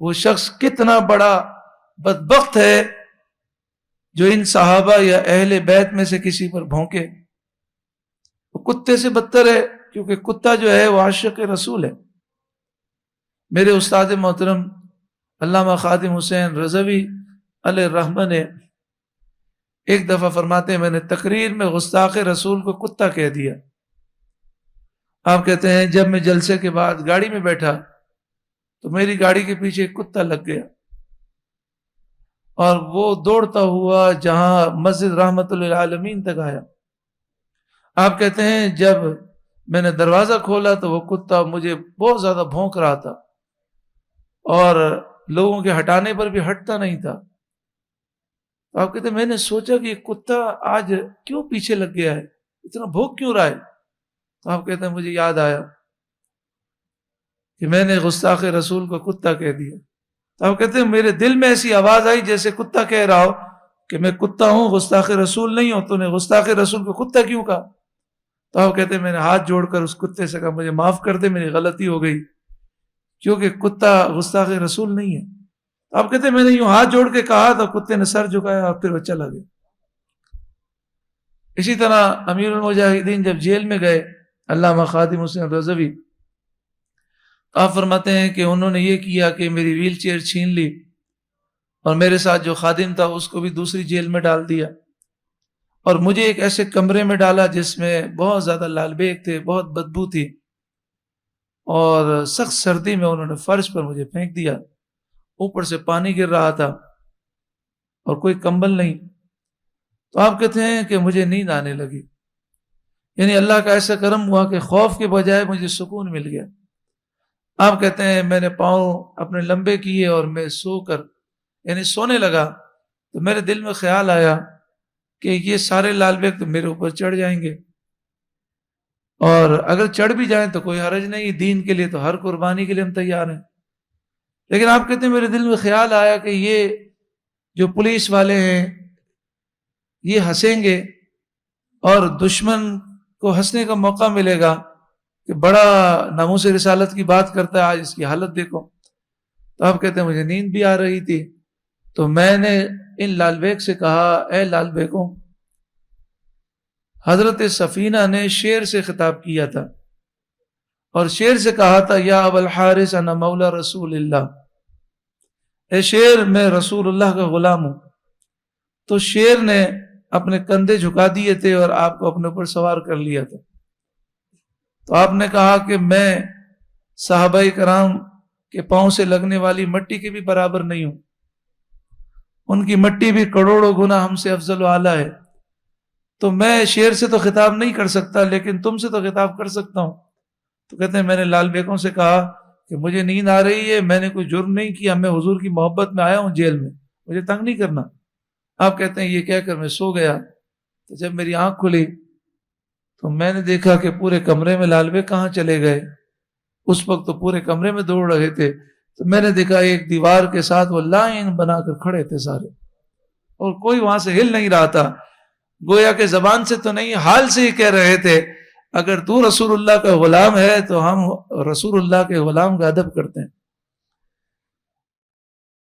وہ شخص کتنا بڑا بدبخت ہے جو ان صحابہ یا اہل بیت میں سے کسی پر بھونکے. وہ کتے سے بدتر ہے، کیونکہ کتا جو ہے وہ عاشق رسول ہے. میرے استاد محترم علامہ خادم حسین رضوی علیہ الرحمہ نے ایک دفعہ فرماتے ہیں، میں نے تقریر میں گستاخ رسول کو کتا کہہ دیا. آپ کہتے ہیں جب میں جلسے کے بعد گاڑی میں بیٹھا تو میری گاڑی کے پیچھے ایک کتا لگ گیا اور وہ دوڑتا ہوا جہاں مسجد رحمت للعالمین تک آیا. آپ کہتے ہیں جب میں نے دروازہ کھولا تو وہ کتا مجھے بہت زیادہ بھونک رہا تھا اور لوگوں کے ہٹانے پر بھی ہٹتا نہیں تھا. تو آپ کہتے ہیں میں نے سوچا کہ یہ کتا آج کیوں پیچھے لگ گیا ہے، اتنا بھونک کیوں رہا ہے. تو آپ کہتے ہیں مجھے یاد آیا کہ میں نے گستاخ رسول کو کتا کہہ دیا. تو آپ کہتے ہیں میرے دل میں ایسی آواز آئی جیسے کتا کہہ رہا ہو کہ میں کتا ہوں، گستاخ رسول نہیں ہوں، تو نے گستاخ رسول کو کتا کیوں کہا. تو آپ کہتے ہیں میں نے ہاتھ جوڑ کر اس کتے سے کہا مجھے معاف کر دے، میری غلطی ہو گئی، کیونکہ کتا گستاخ رسول نہیں ہے. آپ کہتے ہیں میں نے یوں ہاتھ جوڑ کے کہا تو کتے نے سر جھکایا اور پھر وہ چلا گیا. اسی طرح امیر المجاہدین جب جیل میں گئے علامہ خادم حسین رضوی، آپ فرماتے ہیں کہ انہوں نے یہ کیا کہ میری ویل چیئر چھین لی اور میرے ساتھ جو خادم تھا اس کو بھی دوسری جیل میں ڈال دیا اور مجھے ایک ایسے کمرے میں ڈالا جس میں بہت زیادہ لال بیگ تھے، بہت بدبو تھی اور سخت سردی میں انہوں نے فرش پر مجھے پھینک دیا. اوپر سے پانی گر رہا تھا اور کوئی کمبل نہیں. تو آپ کہتے ہیں کہ مجھے نیند آنے لگی، یعنی اللہ کا ایسا کرم ہوا کہ خوف کے بجائے مجھے سکون مل گیا. آپ کہتے ہیں میں نے پاؤں اپنے لمبے کیے اور میں سو کر یعنی سونے لگا تو میرے دل میں خیال آیا کہ یہ سارے لال بیگ تو میرے اوپر چڑھ جائیں گے، اور اگر چڑھ بھی جائیں تو کوئی حرج نہیں، دین کے لیے تو ہر قربانی کے لیے ہم تیار ہیں. لیکن آپ کہتے ہیں میرے دل میں خیال آیا کہ یہ جو پولیس والے ہیں یہ ہنسیں گے اور دشمن کو ہنسنے کا موقع ملے گا کہ بڑا ناموس رسالت کی بات کرتا ہے، آج اس کی حالت دیکھو. تو آپ کہتے ہیں مجھے نیند بھی آ رہی تھی تو میں نے ان لال بیگ سے کہا اے لال بیگوں، حضرت سفینہ نے شیر سے خطاب کیا تھا اور شیر سے کہا تھا یا ابا الحارث انا مولا رسول اللہ، اے شیر میں رسول اللہ کا غلام ہوں. تو شیر نے اپنے کندھے جھکا دیے تھے اور آپ کو اپنے اوپر سوار کر لیا تھا. تو آپ نے کہا کہ میں صحابہ کرام کے پاؤں سے لگنے والی مٹی کے بھی برابر نہیں ہوں، ان کی مٹی بھی کروڑوں گنا ہم سے افضل و اعلیٰ ہے. تو میں شیر سے تو خطاب نہیں کر سکتا لیکن تم سے تو خطاب کر سکتا ہوں. تو کہتے ہیں میں نے لال بیگوں سے کہا کہ مجھے نیند آ رہی ہے، میں نے کوئی جرم نہیں کیا، میں حضور کی محبت میں آیا ہوں جیل میں، مجھے تنگ نہیں کرنا. آپ کہتے ہیں یہ کہہ کر میں سو گیا. تو جب میری آنکھ کھلی تو میں نے دیکھا کہ پورے کمرے میں لال بیگ کہاں چلے گئے. اس وقت تو پورے کمرے میں دوڑ رہے تھے. تو میں نے دیکھا ایک دیوار کے ساتھ وہ لائن بنا کر کھڑے تھے سارے اور کوئی وہاں سے ہل نہیں رہا تھا. گویا کہ زبان سے تو نہیں، حال سے ہی کہہ رہے تھے اگر تو رسول اللہ کا غلام ہے تو ہم رسول اللہ کے غلام کا ادب کرتے ہیں.